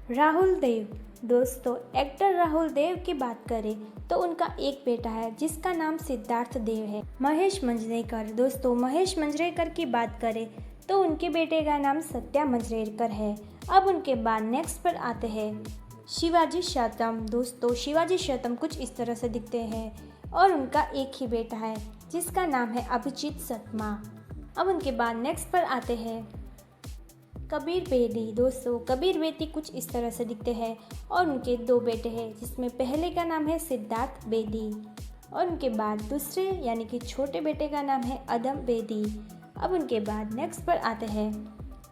राहुल देव। दोस्तों, एक्टर राहुल देव की बात करें तो उनका एक बेटा है जिसका नाम सिद्धार्थ देव है। महेश मंजरेकर। दोस्तों, महेश मंजरेकर की बात करें तो उनके बेटे का नाम सत्या मंजरेकर है। अब उनके बाद नेक्स्ट पर आते हैं शिवाजी श्यातम। दोस्तों, शिवाजी श्यातम कुछ इस तरह से दिखते हैं और उनका एक ही बेटा है जिसका नाम है अभिजीत सतमा। अब उनके बाद नेक्स्ट पर आते हैं कबीर बेदी। दोस्तों, कबीर बेदी कुछ इस तरह से दिखते हैं और उनके दो बेटे हैं जिसमें पहले का नाम है सिद्धार्थ बेदी और उनके बाद दूसरे यानी कि छोटे बेटे का नाम है अदम बेदी। अब उनके बाद नेक्स्ट पर आते हैं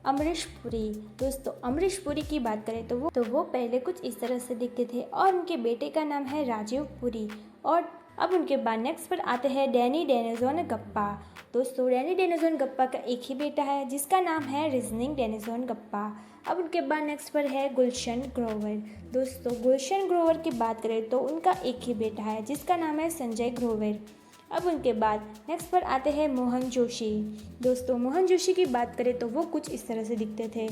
अमरीश पुरी। दोस्तों, अमरीश पुरी की बात करें तो वो पहले कुछ इस तरह से दिखते थे और उनके बेटे का नाम है राजीव पुरी। और अब उनके बाद नेक्स्ट पर आते हैं डैनी डेनिज़ोन गप्पा। दोस्तों, डैनी डेनिज़ोन गप्पा का एक ही बेटा है जिसका नाम है रिजनिंग डेनिज़ोन गप्पा। अब उनके बाद नेक्स्ट पर है गुलशन ग्रोवर। दोस्तों, गुलशन ग्रोवर की बात करें तो उनका एक ही बेटा है जिसका नाम है संजय ग्रोवर। अब उनके बाद नेक्स्ट पर आते हैं मोहन जोशी। दोस्तों, मोहन जोशी की बात करें तो वो कुछ इस तरह से दिखते थे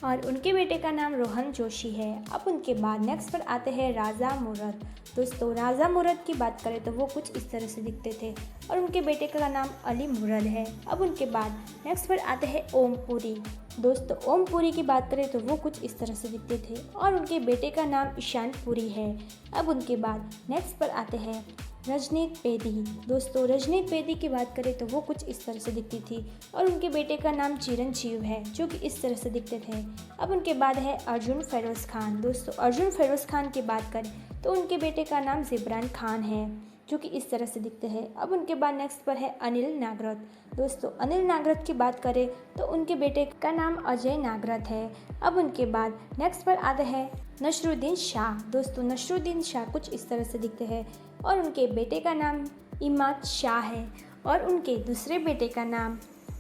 और उनके बेटे का नाम रोहन जोशी है। अब उनके बाद नेक्स्ट पर आते हैं राजा मूरत। दोस्तों, राजा मूरत की बात करें तो वो कुछ इस तरह से दिखते थे और उनके बेटे का नाम अली मूरत है। अब उनके बाद नेक्स्ट पर आते हैं ओम पुरी। दोस्तों, ओम पुरी की बात करें तो वो कुछ इस तरह से दिखते थे और उनके बेटे का नाम ईशान पुरी है। अब उनके बाद नेक्स्ट पर आते हैं रजनीत पेदी। दोस्तों, रजनीत पेदी की बात करें तो वो कुछ इस तरह से दिखती थी और उनके बेटे का नाम चिरंजीव है जो कि इस तरह से दिखते थे। अब उनके बाद है अर्जुन फेरोज़ खान। दोस्तों, अर्जुन फेरोज़ खान की बात करें तो उनके बेटे का नाम जिब्रान खान है जो कि इस तरह से दिखते हैं। अब उनके बाद नेक्स्ट पर है अनिल नागरथ। दोस्तों, अनिल नागरथ की बात करें तो उनके बेटे का नाम अजय नागरथ है। अब उनके बाद नेक्स्ट पर आते हैं नसरुद्दीन शाह। दोस्तों, नसरुद्दीन शाह कुछ इस तरह से दिखते हैं और उनके बेटे का नाम इमाद शाह है और उनके दूसरे बेटे का नाम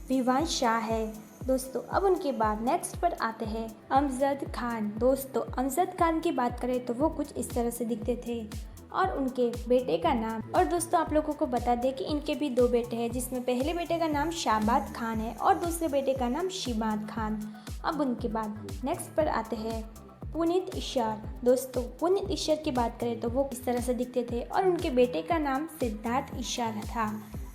विवान शाह है। दोस्तों, अब उनके बाद नेक्स्ट पर आते हैं अमजद खान। दोस्तों, अमजद खान की बात करें तो वो कुछ इस तरह से दिखते थे और उनके बेटे का नाम और दोस्तों आप लोगों को बता दें कि इनके भी दो बेटे हैं जिसमें पहले बेटे का नाम शाबाद खान है और दूसरे बेटे का नाम शिबाद खान। अब उनके बाद नेक्स्ट पर आते हैं पुनीत इशार। दोस्तों, पुनीत इशार की बात करें तो वो इस तरह से दिखते थे और उनके बेटे का नाम सिद्धार्थ इशार था।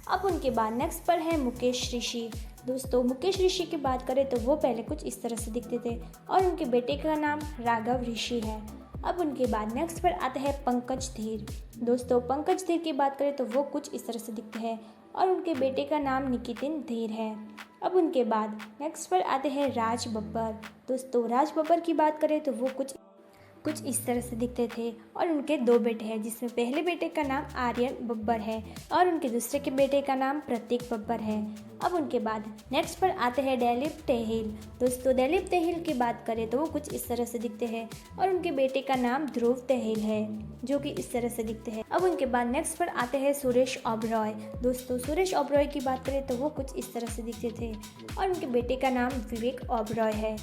अब उनके बाद नेक्स्ट पर है मुकेश ऋषि। दोस्तों, मुकेश ऋषि की बात करें तो वो पहले कुछ इस तरह से दिखते थे और उनके बेटे का नाम राघव ऋषि है। अब उनके बाद नेक्स्ट पर आते हैं पंकज धीर। दोस्तों, पंकज धीर की बात करें तो वो कुछ इस तरह से दिखते हैं और उनके बेटे का नाम निकितिन धीर है। अब उनके बाद नेक्स्ट पर आते हैं राज बब्बर। दोस्तों, राज बब्बर की बात करें तो वो कुछ इस तरह से दिखते थे और उनके दो बेटे हैं जिसमें पहले बेटे का नाम आर्यन बब्बर है और उनके दूसरे के बेटे का नाम प्रतीक बब्बर है। अब उनके बाद नेक्स्ट पर आते हैं दिलीप तेहिल। दोस्तों, दिलीप तेहिल की बात करें तो वो कुछ इस तरह से दिखते हैं और उनके बेटे का नाम ध्रुव तेहिल है जो कि इस तरह से दिखते हैं। अब उनके बाद नेक्स्ट पर आते हैं सुरेश ओबरॉय। दोस्तों, सुरेश ओबरॉय की बात करें तो वो कुछ इस तरह से दिखते थे और उनके बेटे का नाम विवेक ओबरॉय है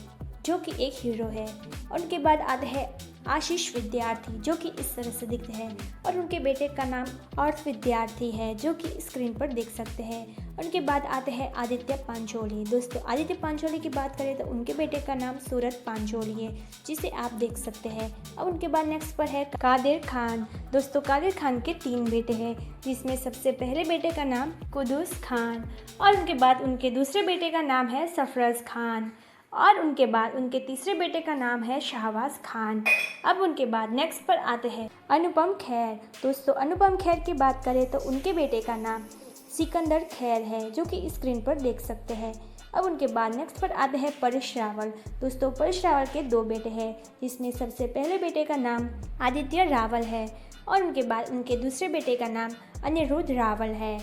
जो कि एक हीरो है। और उनके बाद आते हैं आशीष विद्यार्थी जो कि इस तरह से दिखते हैं और उनके बेटे का नाम अर्थ विद्यार्थी है जो कि स्क्रीन पर देख सकते हैं। उनके बाद आते हैं आदित्य पांचोली। दोस्तों, आदित्य पांचोली की बात करें तो उनके बेटे का नाम सूरत पांचोली है जिसे आप देख सकते हैं। अब उनके बाद नेक्स्ट पर है कादिर खान। दोस्तों, कादिर खान के तीन बेटे हैं जिसमें सबसे पहले बेटे का नाम कुदूस खान और उनके बाद उनके दूसरे बेटे का नाम है सफरज खान और उनके बाद उनके तीसरे बेटे का नाम है शाहबाज खान। अब उनके बाद नेक्स्ट पर आते हैं अनुपम खेर। दोस्तों, अनुपम खेर की बात करें तो उनके बेटे का नाम सिकंदर खेर है जो कि स्क्रीन पर देख सकते हैं। अब उनके बाद नेक्स्ट पर आते हैं परेश रावल। दोस्तों, परेश रावल के दो बेटे हैं जिसमें सबसे पहले बेटे का नाम आदित्य रावल है और उनके बाद उनके दूसरे बेटे का नाम अनिरुद्ध रावल है।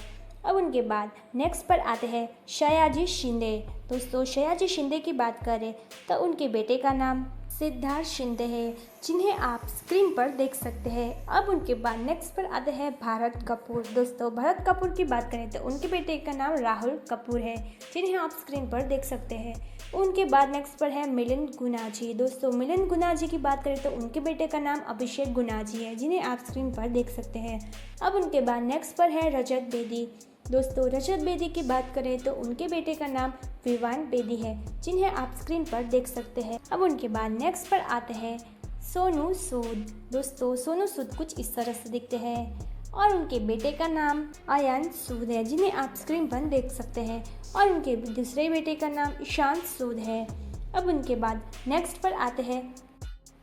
अब उनके बाद नेक्स्ट पर आते हैं सयाजी शिंदे। दोस्तों, सयाजी शिंदे की बात करें तो उनके बेटे का नाम सिद्धार्थ शिंदे है जिन्हें आप स्क्रीन पर देख सकते हैं। अब उनके बाद नेक्स्ट पर आते हैं भारत कपूर। दोस्तों, भारत कपूर की बात करें तो उनके बेटे का नाम राहुल कपूर है जिन्हें आप स्क्रीन पर देख सकते हैं। उनके बाद नेक्स्ट पर है मिलिंद गुनाजी। दोस्तों, मिलिंद गुनाजी की बात करें तो उनके बेटे का नाम अभिषेक गुनाजी है जिन्हें आप स्क्रीन पर देख सकते हैं। अब उनके बाद नेक्स्ट पर है रजत बेदी। दोस्तों रजत बेदी की बात करें तो उनके बेटे का नाम विवान बेदी है, जिन्हें आप स्क्रीन पर देख सकते हैं। अब उनके बाद नेक्स्ट पर आते हैं सोनू सूद। दोस्तों सोनू सूद कुछ इस तरह से दिखते हैं और उनके बेटे का नाम आयान सूद है, जिन्हें आप स्क्रीन पर देख सकते हैं। और उनके दूसरे बेटे का नाम ईशांत सूद है। अब उनके बाद नेक्स्ट पर आते हैं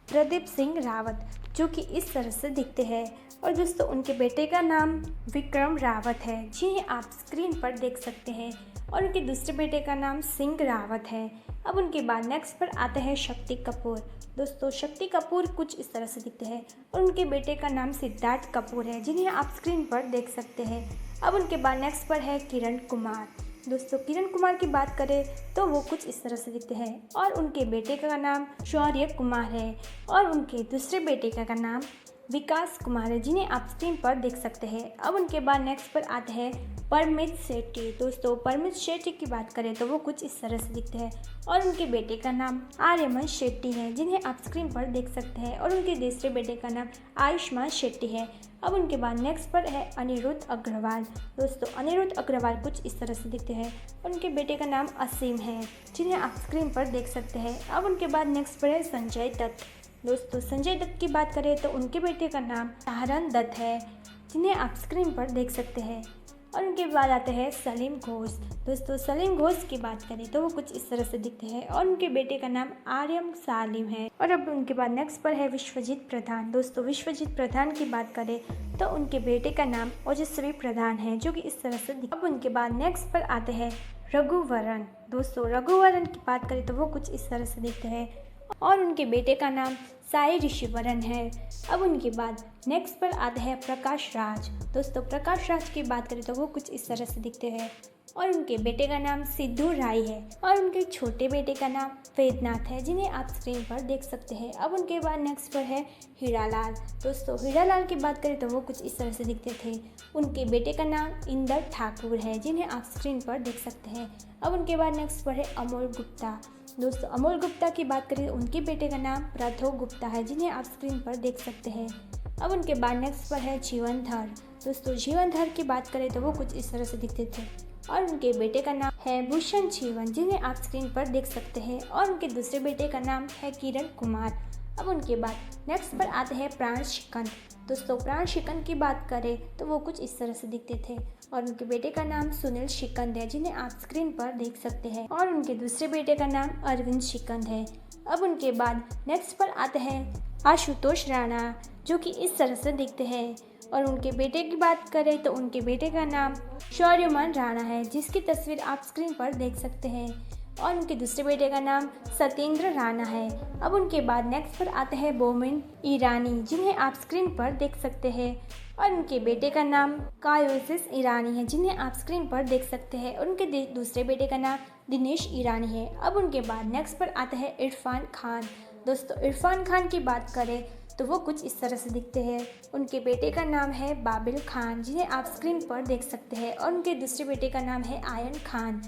प्रदीप सिंह रावत, जो कि इस तरह से दिखते हैं। और दोस्तों उनके बेटे का नाम विक्रम रावत है, जिन्हें आप स्क्रीन पर देख सकते हैं। और उनके दूसरे बेटे का नाम सिंह रावत है। अब उनके बाद नेक्स्ट पर आते हैं शक्ति कपूर। दोस्तों शक्ति कपूर कुछ इस तरह से दिखते हैं और उनके बेटे का नाम सिद्धार्थ कपूर है, जिन्हें आप स्क्रीन पर देख सकते हैं। अब उनके बाद नेक्स्ट पर है किरण कुमार। दोस्तों किरण कुमार की बात करें तो वो कुछ इस तरह से दिखते हैं और उनके बेटे का नाम शौर्य कुमार है। और उनके दूसरे बेटे का नाम विकास कुमार है, जिन्हें आप स्क्रीन पर देख सकते हैं। अब उनके बाद नेक्स्ट पर आते हैं परमित शेट्टी। दोस्तों परमित शेट्टी की बात करें तो वो कुछ इस तरह से दिखते हैं और उनके बेटे का नाम आर्यमन शेट्टी है, जिन्हें आप स्क्रीन पर देख सकते हैं। और उनके दूसरे बेटे का नाम आयुष्मान शेट्टी है। अब उनके बाद नेक्स्ट पर है अनिरुद्ध अग्रवाल। दोस्तों अनिरुद्ध अग्रवाल कुछ इस तरह से दिखते हैं और उनके बेटे का नाम असीम है, जिन्हें आप स्क्रीन पर देख सकते हैं। अब उनके बाद नेक्स्ट पर है संजय दत्त। दोस्तों संजय दत्त की बात करें तो उनके बेटे का नाम ताहरन दत्त है, जिन्हें आप स्क्रीन पर देख सकते हैं। और उनके बाद आते हैं सलीम घोष। दोस्तों सलीम घोष की बात करें तो वो कुछ इस तरह से दिखते हैं और उनके बेटे का नाम आर्यम सालिम है। और अब उनके बाद नेक्स्ट पर है विश्वजीत प्रधान। दोस्तों विश्वजीत प्रधान की बात करें तो उनके बेटे का नाम ओजस्वी प्रधान है, जो कि इस तरह से अब उनके बाद नेक्स्ट पर आते हैं रघुवरन। दोस्तों रघुवरन की बात करें तो वो कुछ इस तरह से दिखते हैं और उनके बेटे का नाम साई ऋषिवरन है। अब उनके बाद नेक्स्ट पर आते हैं प्रकाश राज। दोस्तों प्रकाश राज की बात करें तो वो कुछ इस तरह से दिखते हैं और उनके बेटे का नाम सिद्धू राय है। और उनके छोटे बेटे का नाम वेदनाथ है, जिन्हें आप स्क्रीन पर देख सकते हैं। अब उनके बाद नेक्स्ट पर है हीरालाल। दोस्तों हीरालाल की बात करें तो वो कुछ इस तरह से दिखते थे। उनके बेटे का नाम इंदर ठाकुर है, जिन्हें आप स्क्रीन पर देख सकते हैं। अब उनके बाद नेक्स्ट पर है अमोल गुप्ता। दोस्तों अमोल गुप्ता की बात करें तो उनके बेटे का नाम राघव गुप्ता है, जिन्हें आप स्क्रीन पर देख सकते हैं। अब उनके बाद नेक्स्ट पर है जीवनधर। दोस्तों जीवनधर की बात करें तो वो कुछ इस तरह से दिखते थे और उनके बेटे का नाम है भूषण जीवन, जिन्हें आप स्क्रीन पर देख सकते हैं। और उनके दूसरे बेटे का नाम है किरण कुमार। अब उनके बाद नेक्स्ट पर आते हैं प्राण शिकन। दोस्तों प्राण शिकन की बात करें तो वो कुछ इस तरह से दिखते थे और उनके बेटे का नाम सुनील शिकंद है, जिन्हें आप स्क्रीन पर देख सकते हैं। और उनके दूसरे बेटे का नाम अरविंद शिकंद है। अब उनके बाद नेक्स्ट पर आते हैं आशुतोष राणा, जो कि इस तरह से दिखते हैं। और उनके बेटे की बात करें तो उनके बेटे का नाम शौर्यमान राणा है, जिसकी तस्वीर आप स्क्रीन पर देख सकते हैं। और उनके दूसरे बेटे का नाम सत्येंद्र राणा है। अब उनके बाद नेक्स्ट पर आते हैं बोमिन ईरानी, जिन्हें आप स्क्रीन पर देख सकते हैं। और उनके बेटे का नाम कायोसिस ईरानी है, जिन्हें आप स्क्रीन पर देख सकते हैं। और उनके दूसरे बेटे का नाम दिनेश ईरानी है। अब उनके बाद नेक्स्ट पर आते हैं इरफान खान। दोस्तों इरफान खान की बात करें तो वो कुछ इस तरह से दिखते हैं। उनके बेटे का नाम है बाबिल खान, जिन्हें आप स्क्रीन पर देख सकते हैं। और उनके दूसरे बेटे का नाम है आयन खान।